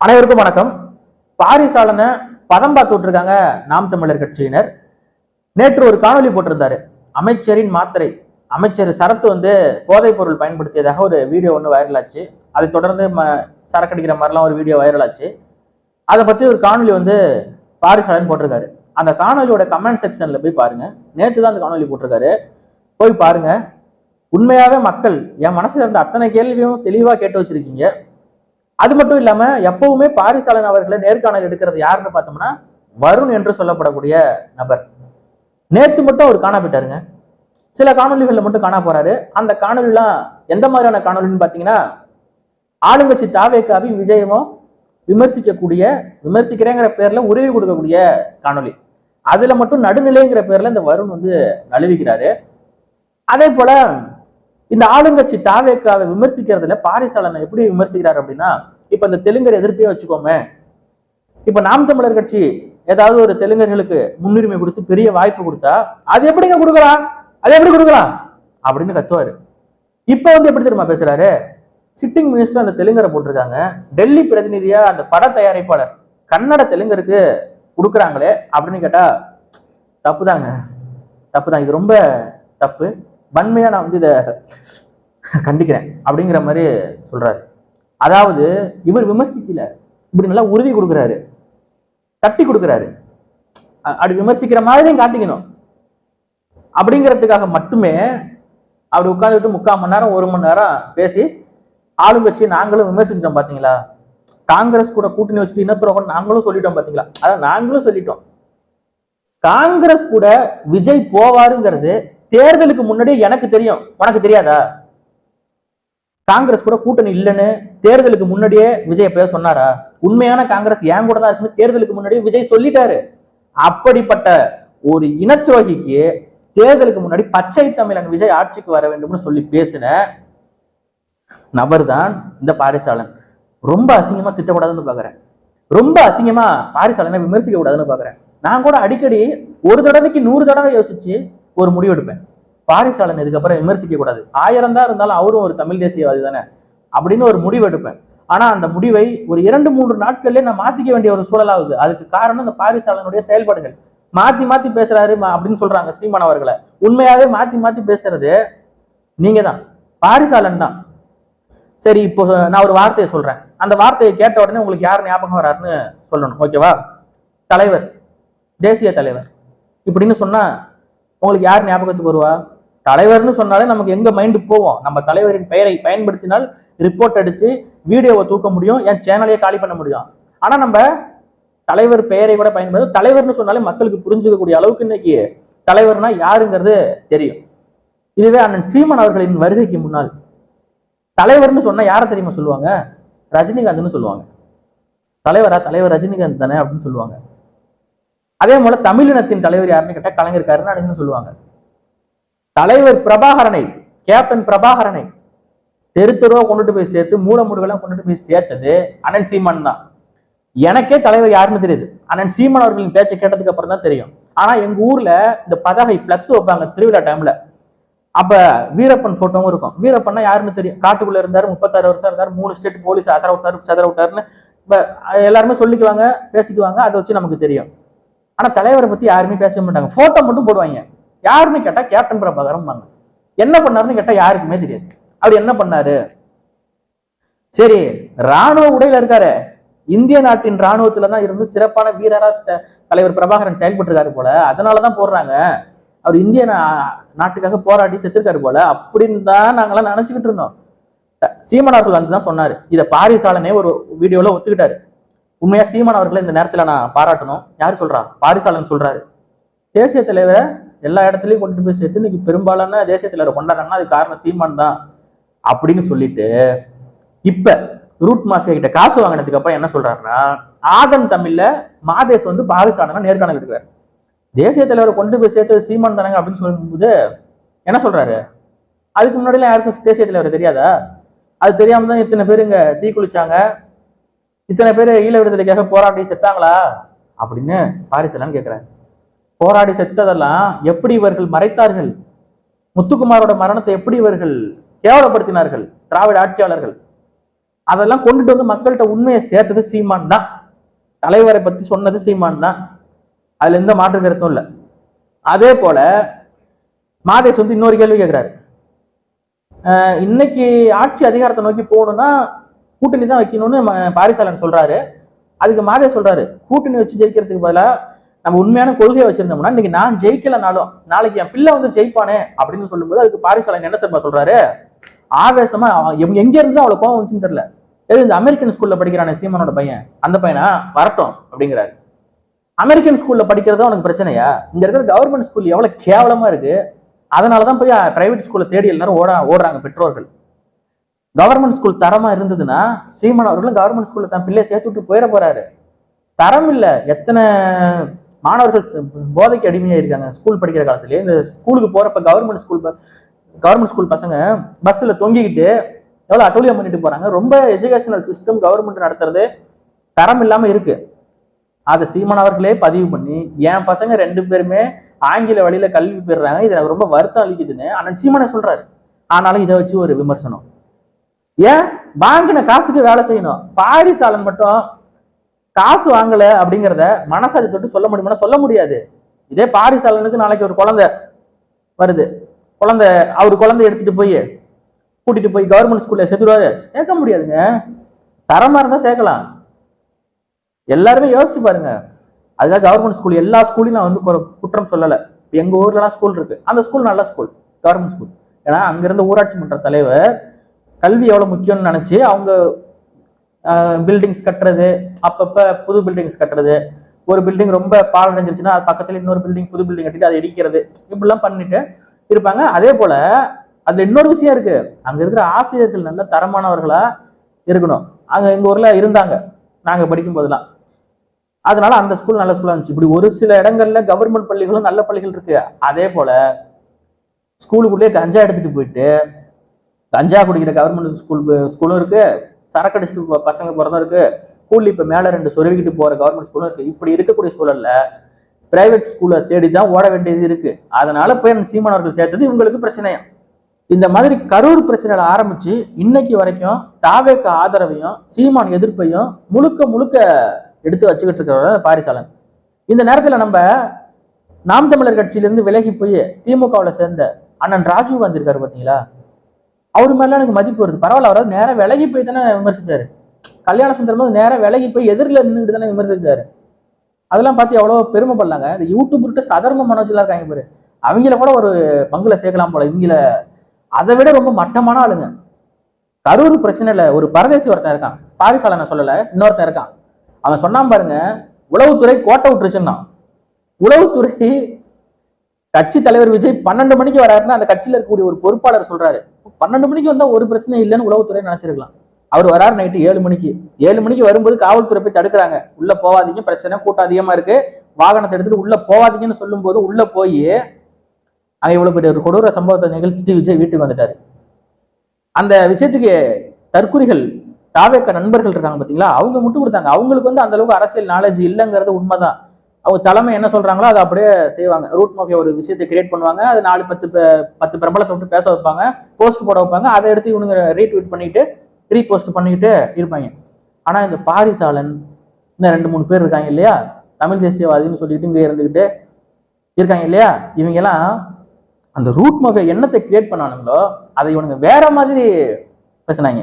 அனைவருக்கும் வணக்கம். பாரிசாலனை பதம் பார்த்து விட்டுருக்காங்க நாம் தமிழர் கட்சியினர். நேற்று ஒரு காணொலி போட்டிருந்தாரு. அமைச்சரின் மாத்திரை, அமைச்சர் சரத்து போதைப் பொருள் பயன்படுத்தியதாக ஒரு வீடியோ ஒன்று வைரல் ஆச்சு. அதை தொடர்ந்து சரக்கடிக்கிற மாதிரிலாம் ஒரு வீடியோ வைரல் ஆச்சு. அதை பத்தி ஒரு காணொலி பாரிசாலன் போட்டிருக்காரு. அந்த காணொலியோட கமெண்ட் செக்ஷன்ல போய் பாருங்க. நேற்று தான் அந்த காணொலி போட்டிருக்காரு, போய் பாருங்க. உண்மையாவே மக்கள் என் மனசுல இருந்த அத்தனை கேள்வியும் தெளிவா கேட்டு வச்சிருக்கீங்க. அது மட்டும் இல்லாம எப்பவுமே பாரிசாலன் அவர்களை நேர்காணல் எடுக்கிறது யாருன்னு பார்த்தோம்னா வருண் என்று சொல்லப்படக்கூடிய நபர். நேத்து மட்டும் அவர் காண போயிட்டாருங்க. சில காணொலிகள்ல மட்டும் காண போறாரு. அந்த காணொலிலாம் எந்த மாதிரியான காணொலின்னு பாத்தீங்கன்னா, ஆளுங்கட்சி தாவேக்காவையும் விஜயமும் விமர்சிக்கிறேங்கிற பேர்ல உதவி கொடுக்கக்கூடிய காணொலி. அதுல மட்டும் நடுநிலைங்கிற பேர்ல இந்த வருண் நழுவிக்கிறாரு. அதே போல இந்த ஆளுங்கட்சி தாவேக்காவை விமர்சிக்கிறதுல பாரிசாலனை எப்படி விமர்சிக்கிறார் அப்படின்னா, இப்ப இந்த தெலுங்கர் எதிர்ப்பே வச்சுக்கோமே, இப்ப நாம் தமிழர் கட்சி ஏதாவது ஒரு தெலுங்கர்களுக்கு முன்னுரிமை கொடுத்து பெரிய வாய்ப்பு கொடுத்தா அது எப்படிங்க கொடுக்கலாம், அது எப்படி கொடுக்கலாம் அப்படின்னு கத்துவாரு. இப்ப எப்படி தெரியுமா பேசுறாரு? சிட்டிங் மினிஸ்டர் அந்த தெலுங்கரை போட்டிருக்காங்க, டெல்லி பிரதிநிதியா அந்த பட தயாரிப்பாளர் கன்னட தெலுங்கருக்கு கொடுக்குறாங்களே அப்படின்னு கேட்டா தப்புதாங்க, தப்புதான், இது ரொம்ப தப்பு, வன்மையா நான் இதை கண்டிக்கிறேன் அப்படிங்கிற மாதிரி சொல்றாரு. அதாவது இவர் விமர்சிக்கல, இப்படி நல்லா உறுதி கொடுக்குறாரு, தட்டி கொடுக்குறாரு. அப்படி விமர்சிக்கிற மாதிரியும் காட்டிக்கணும் அப்படிங்கிறதுக்காக மட்டுமே அப்படி உட்காந்துட்டு 3/4 மணி நேரம் 1 மணி நேரம் பேசி ஆளுங்கட்சி நாங்களும் விமர்சிச்சிட்டோம் பாத்தீங்களா, காங்கிரஸ் கூட கூட்டணி வச்சுட்டு இனத்துரோகம் நாங்களும் சொல்லிட்டோம் பாத்தீங்களா. அதான் நாங்களும் சொல்லிட்டோம், காங்கிரஸ் கூட விஜய் போவாருங்கிறது தேர்தலுக்கு முன்னாடியே எனக்கு தெரியும், உனக்கு தெரியாதா? காங்கிரஸ் கூட கூட்டணி இல்லைன்னு தேர்தலுக்கு முன்னாடியே விஜய் பேச சொன்னாரா? உண்மையான காங்கிரஸ் ஏன் கூட தான் இருக்குன்னு தேர்தலுக்கு முன்னாடியே விஜய் சொல்லிட்டாரு. அப்படிப்பட்ட ஒரு இனத்துரோகிக்கு தேர்தலுக்கு முன்னாடி பச்சை தமிழன் விஜய் ஆட்சிக்கு வர வேண்டும்னு சொல்லி பேசின நபர் தான் இந்த பாரிசாலன். ரொம்ப அசிங்கமா திட்டக்கூடாதுன்னு பாக்குறேன், ரொம்ப அசிங்கமா பாரிசாலனை விமர்சிக்க கூடாதுன்னு பாக்குறேன். நான் கூட அடிக்கடி ஒரு தடவைக்கு 100 தடவை யோசிச்சு ஒரு முடிவு எடுப்பேன். பாரிசாலன் இதுக்கப்புறம் விமர்சிக்க கூடாது, 1000 தான் இருந்தாலும் அவரும் ஒரு தமிழ் தேசியவாதி தானே அப்படின்னு ஒரு முடிவு எடுப்பேன். ஆனா அந்த முடிவை ஒரு 2-3 நாட்கள்லயே நான் மாத்திக்க வேண்டிய ஒரு சூழலாகுது. அதுக்கு காரணம் இந்த பாரிசாலனுடைய செயல்பாடுகள். மாத்தி மாத்தி பேசுறாரு அப்படின்னு சொல்றாங்க சீமான் அவர்களை. உண்மையாவே மாத்தி மாத்தி பேசுறது நீங்க தான், பாரிசாலன் தான். சரி, இப்போ நான் ஒரு வார்த்தையை சொல்றேன், அந்த வார்த்தையை கேட்ட உடனே உங்களுக்கு யார் ஞாபகம் வராருன்னு சொல்லணும், ஓகேவா? தலைவர், தேசிய தலைவர் இப்படின்னு சொன்னா உங்களுக்கு யார் ஞாபகத்துக்கு வருவா? தலைவர்னு சொன்னாலே நமக்கு எங்க மைண்டு போவோம்? நம்ம தலைவரின் பெயரை பயன்படுத்தினால் ரிப்போர்ட் அடிச்சு வீடியோவை தூக்க முடியும், என் சேனலையே காலி பண்ண முடியும். ஆனா நம்ம தலைவர் பெயரை கூட பயன்படுத்த, தலைவர்னு சொன்னாலே மக்களுக்கு புரிஞ்சுக்கக்கூடிய அளவுக்கு இன்னைக்கு தலைவர்னா யாருங்கிறது தெரியும். இதுவே அண்ணன் சீமான் அவர்களின் வருகைக்கு முன்னால் தலைவர்னு சொன்னா யாரை தெரியுமா சொல்லுவாங்க? ரஜினிகாந்த்னு சொல்லுவாங்க. தலைவர் ரஜினிகாந்த் தானே அப்படின்னு சொல்லுவாங்க. அதே போல தமிழினத்தின் தலைவர் யாருன்னு கேட்டா கலைஞர் கருணாநிதினு சொல்லுவாங்க. தலைவர் பிரபாகரனை, கேப்டன் பிரபாகரனை தெருத்தெருவா கொண்டுட்டு போய் சேர்த்து மூலமுடுகெல்லாம் கொண்டுட்டு போய் சேர்த்தது அண்ணன் சீமான் தான். எனக்கே தலைவர் யாருன்னு தெரியுது, அண்ணன் சீமான் அவர்களின் பேச்சை கேட்டதுக்கு அப்புறம் தான் தெரியும். ஆனா எங்க ஊர்ல இந்த பதாகை பிளக்ஸ் வைப்பாங்க திருவிழா டைம்ல, அப்ப வீரப்பன் போட்டோவும் இருக்கும். வீரப்பன்னா யாருன்னு தெரியும், காட்டுக்குள்ள இருந்தாரு, 36 வருஷம் இருந்தாரு, 3 ஸ்டேட் போலீஸ் செதற விட்டாருன்னு எல்லாருமே சொல்லிக்குவாங்க, பேசிக்குவாங்க, அதை வச்சு நமக்கு தெரியும். ஆனா தலைவரை பத்தி யாருமே பேச மாட்டாங்க, போட்டோ மட்டும் போடுவாங்க. யாருன்னு கேட்டா கேப்டன் பிரபாகரம். என்ன பண்ணாருன்னு கேட்டா யாருக்குமே தெரியாது அவர் என்ன பண்ணாரு. சரி, ராணுவ உடையில இருக்காரு, இந்திய நாட்டின் ராணுவத்துலதான் இருந்து சிறப்பான வீரரா தலைவர் பிரபாகரன் செயல்பட்டு இருக்காரு போல, அதனாலதான் போடுறாங்க அவர் இந்திய நாட்டுக்காக போராடி செத்துருக்காரு போல அப்படின்னு தான் நாங்கெல்லாம் நினைச்சுக்கிட்டு இருந்தோம். சீமான் அவர்கள் வந்துதான் சொன்னாரு. இதை பாரிசாலனே ஒரு வீடியோல ஒத்துக்கிட்டாரு. உண்மையா சீமான் அவர்களை இந்த நேரத்துல நான் பாராட்டணும். யாரு சொல்றா? பாரிசாலன் சொல்றாரு, தேசிய தலைவரை எல்லா இடத்துலயும் கொண்டு போய் சேர்த்து இன்னைக்கு பெரும்பாலான தேசிய தலைவரை கொண்டாடுறாங்கன்னா அது காரணம் சீமான் தான் அப்படின்னு சொல்லிட்டு, இப்ப ரூட் மாஃபியா கிட்ட காசு வாங்கினதுக்கு அப்புறம் என்ன சொல்றாருன்னா, ஆதன் தமிழ்ல மாதேஷ் பாரிசாலனை நேர்காணல் எடுக்கிறாரு. தேசிய தலைவரை கொண்டு போய் சேர்த்தது சீமான் தானங்க அப்படின்னு சொல்லும்போது என்ன சொல்றாரு? அதுக்கு முன்னாடி எல்லாம் யாருக்கும் தேசிய தலைவர் தெரியாதா? அது தெரியாம தான் இத்தனை பேர் இங்க தீக்குளிச்சாங்க, இத்தனை பேர் ஈழ விடுதலைக்காக போராடி செத்தாங்களா அப்படின்னு பாரிசாலன் கேட்கிறாரு. போராடி செத்ததெல்லாம் எப்படி இவர்கள் மறைத்தார்கள்? முத்துக்குமாரோட மரணத்தை எப்படி இவர்கள் கேவலப்படுத்தினார்கள் திராவிட ஆட்சியாளர்கள்? அதெல்லாம் கொண்டுட்டு வந்து மக்கள்கிட்ட உண்மையை சேர்த்தது சீமான் தான். தலைவரை பத்தி சொன்னது சீமான் தான். அதுல எந்த மாற்று கருத்தும் இல்லை. அதே போல மாதேஷ் வந்து இன்னொரு கேள்வி கேட்கிறாரு. இன்னைக்கு ஆட்சி அதிகாரத்தை நோக்கி போகணும்னா கூட்டணி தான் வைக்கணும்னு பாரிசாலன் சொல்றாரு. அதுக்கு மாதேஷ் சொல்றாரு, கூட்டணி வச்சு ஜெயிக்கிறதுக்கு பதிலாக நம்ம உண்மையான கொள்கையை வச்சிருந்தோம்னா இன்னைக்கு நான் ஜெயிக்கலனாலும் நாளைக்கு என் பிள்ளை வந்து ஜெயிப்பானே அப்படின்னு சொல்லும்போது அதுக்கு பாரிசாலன் என்ன சார் சொல்றாரு, ஆவேசமா எங்க இருந்து அவ்வளவு கோவம் வந்துச்சுன்னு தெரியல, எது இந்த அமெரிக்கன் ஸ்கூல்ல படிக்கிறானே சீமானோட பையன், அந்த பையனா வரட்டும் அப்படிங்கிறாரு. அமெரிக்கன் ஸ்கூல்ல படிக்கிறதா உனக்கு பிரச்சனையா? இங்க இருக்கிற கவர்மெண்ட் ஸ்கூல் எவ்வளவு கேவலமா இருக்கு. அதனாலதான் போய் பிரைவேட் ஸ்கூல்ல தேடி எல்லாரும் ஓடுறாங்க பெற்றோர்கள். கவர்மெண்ட் ஸ்கூல் தரமா இருந்ததுன்னா சீமான் அவர்களும் கவர்மெண்ட் ஸ்கூல்ல தான் பிள்ளைய சேர்த்து விட்டு போயிட போறாரு. தரம் இல்ல. எத்தனை மாணவர்கள் போதைக்கு அடிமையா இருக்காங்க ஸ்கூல் படிக்கிற காலத்திலேயே. இந்த ஸ்கூலுக்கு போறப்ப கவர்மெண்ட் ஸ்கூல் பசங்க பஸ்ல தொங்கிக்கிட்டு எவ்வளவு அட்டூழியம் பண்ணிட்டு போறாங்க. ரொம்ப எஜுகேஷனல் சிஸ்டம் கவர்மெண்ட் நடத்துறது தரம் இல்லாம இருக்கு. அதை சீமான் அவர்களே பதிவு பண்ணி என் பசங்க 2 பேருமே ஆங்கில வழியில கல்வி பெறுறாங்க, இது எனக்கு ரொம்ப வருத்தம் அளிக்குதுன்னு அண்ணன் சீமானே சொல்றாரு. ஆனாலும் இதை வச்சு ஒரு விமர்சனம். ஏன் வாங்கின காசுக்கு வேலை செய்யணும். பாரிசாலன் மட்டும் காசு வாங்கல அப்படிங்கிறத மனசாட்சி தொட்டு சொல்ல முடியுமா? சொல்ல முடியாது. இதே பாரிசாலனுக்கு நாளைக்கு ஒரு குழந்தை வருது, அவர் குழந்தை எடுத்துட்டு போய் கூட்டிட்டு போய் கவர்மெண்ட் ஸ்கூல்ல சேர்த்துருவாரு? சேர்க்க முடியாதுங்க. தரமா இருந்தா சேர்க்கலாம். எல்லாருமே யோசிச்சு பாருங்க. அதுக்காக கவர்மெண்ட் ஸ்கூல் எல்லா ஸ்கூலையும் நான் வந்து குற்றம் சொல்லலை. எங்க ஊர்லலாம் ஸ்கூல் இருக்கு, அந்த ஸ்கூல் நல்ல ஸ்கூல், கவர்மெண்ட் ஸ்கூல். ஏன்னா அங்கிருந்த ஊராட்சி மன்ற தலைவர் கல்வி எவ்வளவு முக்கியம்னு நினைச்சு அவங்க பில்டிங்ஸ் கட்டுறது, அப்பப்ப புது பில்டிங்ஸ் கட்டுறது, ஒரு பில்டிங் ரொம்ப பாழடைஞ்சிருச்சுன்னா அது பக்கத்துல இன்னொரு பில்டிங் புது பில்டிங் கட்டிட்டு அதை இடிக்கிறது, இப்படிலாம் பண்ணிட்டு இருப்பாங்க. அதே போல அதுல இன்னொரு விஷயம் இருக்கு, அங்க இருக்கிற ஆசிரியர்கள் நல்ல தரமானவர்களா இருக்கணும். அங்க எங்க ஊர்ல இருந்தாங்க நாங்க படிக்கும் போதெல்லாம். அதனால அந்த ஸ்கூல் நல்ல ஸ்கூலா இருந்துச்சு. இப்படி ஒரு சில இடங்கள்ல கவர்மெண்ட் பள்ளிகளும் நல்ல பள்ளிகள் இருக்கு. அதே போல ஸ்கூலுக்குள்ளேயே கஞ்சா எடுத்துட்டு போயிட்டு கஞ்சா குடிக்கிற கவர்மெண்ட் ஸ்கூலும் இருக்கு, சரக்கு அடிச்சுட்டு பசங்க போறதும் இருக்கு, ஸ்கூல்ல இப்ப மேல 2 சொருவிக்கிட்டு போற கவர்மெண்ட் ஸ்கூலும் இருக்கு. இப்படி இருக்கக்கூடிய சூழல்ல பிரைவேட் ஸ்கூலை தேடிதான் ஓட வேண்டியது இருக்கு. அதனால போய் சீமானவர்கள் சேர்த்தது இவங்களுக்கு பிரச்சனையா. இந்த மாதிரி கரூர் பிரச்சனையில ஆரம்பிச்சு இன்னைக்கு வரைக்கும் தாவேக ஆதரவையும் சீமான் எதிர்ப்பையும் முழுக்க எடுத்து வச்சுக்கிட்டு இருக்கிற பாரிசாலன். இந்த நேரத்துல நம்ம நாம் தமிழர் கட்சியிலிருந்து விலகி போய் திமுகவில் சேர்ந்த அண்ணன் ராஜீவ் காந்தி இருக்காரு பாத்தீங்களா, அவரு மேல எனக்கு மதிப்பு வருது. பரவாயில்ல, அவராது நேரம் விலகி போய் தானே விமர்சிச்சாரு. கல்யாண சுந்தரம் போது நேரம் விலகி போய் எதிரில் நின்றுட்டு தானே விமர்சிச்சாரு. அதெல்லாம் பார்த்து எவ்வளவு பெருமைப்படலாங்க. இந்த யூடியூப் சதர்ம மனோஜெல்லாம் இருக்காங்க பாரு, அவங்கள கூட ஒரு பங்குல சேர்க்கலாம் போல. இவங்கள அதை விட ரொம்ப மட்டமான ஆளுங்க. கரூர் பிரச்சனையில ஒரு பரதேசி ஒருத்தன் இருக்கான், பாரிசாலனை சொல்லல, இன்னொருத்தன் இருக்கான். அவன் சொன்னான் பாருங்க, உளவுத்துறை கோட்டை விட்டுருச்சுன்னா. உளவுத்துறை கட்சி தலைவர் விஜய் 12 மணிக்கு வராருன்னா அந்த கட்சியில இருக்கக்கூடிய ஒரு பொறுப்பாளர் சொல்றாரு, 12 மணிக்கு வந்தா ஒரு பிரச்சனை இல்லைன்னு உளவுத்துறை நினைச்சிருக்கலாம். அவர் வராரு நைட்டு 7 மணிக்கு. 7 மணிக்கு வரும்போது காவல்துறை போய் தடுக்கிறாங்க. உள்ள போவாதீங்க, பிரச்சனை, கூட்டம் அதிகமா இருக்கு, வாகனத்தை எடுத்துட்டு உள்ள போவாதீங்கன்னு சொல்லும் போது உள்ள போய் அங்க இவ்வளவு பெரிய ஒரு கொடூர சம்பவத்தை நிகழ்த்தி விஜய் வீட்டுக்கு வந்துட்டாரு. அந்த விஷயத்துக்கு தற்குறிகள் தாவேக்க நண்பர்கள் இருக்காங்க பாத்தீங்களா, அவங்க முட்டு கொடுத்தாங்க. அவங்களுக்கு வந்து அந்த அளவுக்கு அரசியல் நாலேஜ் இல்லைங்கிறது உண்மைதான். அவங்க தலைமை என்ன சொல்றாங்களோ அதை அப்படியே செய்வாங்க. ரூட் மாஃபியா ஒரு விஷயத்தை கிரியேட் பண்ணுவாங்க, அது 4-10 பிரபலத்தை விட்டு பேச வைப்பாங்க, போஸ்ட் போட வைப்பாங்க, அதை எடுத்து இவனுங்க ரீட்வீட் பண்ணிட்டு ரீபோஸ்ட் பண்ணிக்கிட்டு இருப்பாங்க. ஆனா இந்த பாரிசாலன் இன்னும் 2-3 பேர் இருக்காங்க இல்லையா, தமிழ் தேசியவாதின்னு சொல்லிட்டு இங்க இருந்துகிட்டு இருக்காங்க இல்லையா, இவங்க எல்லாம் அந்த ரூட் மாஃபியா என்னத்தை கிரியேட் பண்ணானுங்களோ அதை இவனுங்க வேற மாதிரி பேசினாங்க.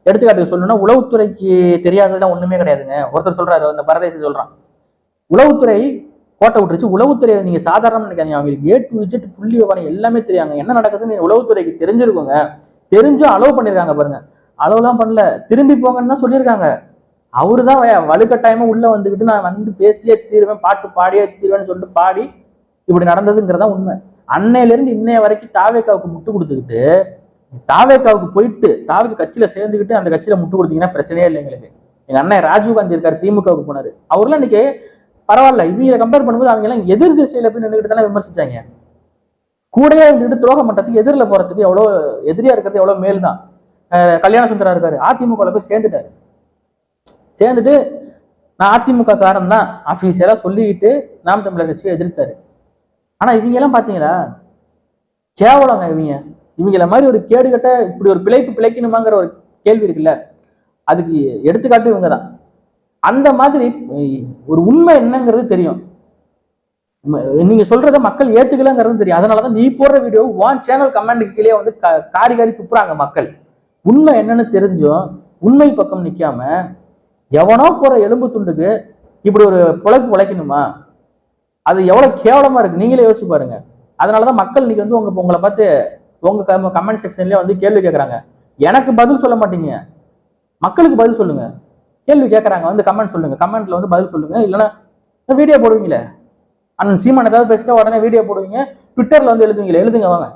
எடுத்துக்காட்டுக்கு சொல்லணும்னா, உளவுத்துறைக்கு தெரியாததுதான் ஒண்ணுமே கிடையாதுங்க. ஒருத்தர் சொல்றாரு, அந்த பரதேசி சொல்றான், உளவுத்துறை கோட்டை விட்டுருச்சு. உளவுத்துறை நீங்க சாதாரண நினைக்காதீங்க, அவங்களுக்கு A to Z புள்ளி விவரம் எல்லாமே தெரியாங்க. என்ன நடக்குதுன்னு உளவுத்துறைக்கு தெரிஞ்சிருக்குங்க. தெரிஞ்சும் அலோவ் பண்ணிருக்காங்க பாருங்க. அலோவெல்லாம் பண்ணல, திரும்பி போங்கன்னு தான் சொல்லியிருக்காங்க. அவருதான் வலுக்கட்டாயமா உள்ள வந்துகிட்டு நான் வந்து பேசியே தீருவேன், பாட்டு பாடியே தீருவேன்னு சொல்லிட்டு பாடி இப்படி நடந்ததுங்கிறதா உண்மை. அன்னையில இருந்து இன்னைய வரைக்கும் தாவேக்காவுக்கு முட்டு கொடுத்துக்கிட்டு, தாவேக்காவுக்கு போயிட்டு தாவேக்கு கட்சியில சேர்ந்துக்கிட்டு அந்த கட்சியில முட்டு கொடுத்தீங்கன்னா பிரச்சனையே இல்லை எங்களுக்கு. எங்க அண்ணன் ராஜீவ் காந்தி இருக்காரு, திமுகவுக்கு போனாரு. அவர்லாம் இன்னைக்கு பரவாயில்ல, இவங்களை கம்பேர் பண்ணும்போது அவங்க எல்லாம் எதிர் திசையில போய் நின்றுகிட்டு தானே விமர்சிச்சாங்க. கூடயே இருந்துட்டு துரோக மட்டத்துக்கு எதிரில் போறதுக்கு எவ்வளவு எதிரியா இருக்கிறது எவ்வளவு மேல் தான். கல்யாண சுந்தரா இருக்காரு, அதிமுக போய் சேர்ந்துட்டாரு. சேர்ந்துட்டு நான் அதிமுக காரன் தான் ஆபீஸியலா சொல்லிக்கிட்டு நாம் தமிழர் கட்சியை எதிர்த்தாரு. ஆனா இவங்க எல்லாம் பாத்தீங்களா, கேவலங்க. இவங்கள மாதிரி ஒரு கேடுகட்ட இப்படி ஒரு பிழைக்கணுமாங்கிற ஒரு கேள்வி இருக்குல்ல, அதுக்கு எடுத்துக்காட்டு இவங்க தான். அந்த மாதிரி ஒரு உண்மை என்னங்கிறது தெரியும். நீங்க சொல்றத மக்கள் ஏத்துக்கலங்கிறது தெரியும். அதனாலதான் நீ போடுற வீடியோ ஒன் சேனல் கமெண்ட்டுக்கு கீழே வந்து காரி காரி துப்புறாங்க மக்கள். உண்மை என்னன்னு தெரிஞ்சும் உண்மை பக்கம் நிக்காம எவனோ போற எலும்பு துண்டுக்கு இப்படி ஒரு பொழைப்பு உழைக்கணுமா? அது எவ்வளவு கேவலமா இருக்கு, நீங்களே யோசிச்சு பாருங்க. அதனாலதான் மக்கள் இன்னைக்கு வந்து உங்களை பார்த்து உங்க கமெண்ட் செக்ஷன்லயே வந்து கேள்வி கேட்கறாங்க. எனக்கு பதில் சொல்ல மாட்டீங்க, மக்களுக்கு பதில் சொல்லுங்க. கேள்வி கேட்கறாங்க, வந்து கமெண்ட் சொல்லுங்க, கமெண்ட்ல வந்து பதில் சொல்லுங்க. இல்லைன்னா வீடியோ போடுவீங்களே, அண்ணன் சீமான் ஏதாவது பேசிட்டா உடனே வீடியோ போடுவீங்க, ட்விட்டர்ல வந்து எழுதுவீங்களே, எழுதுங்க வாங்க.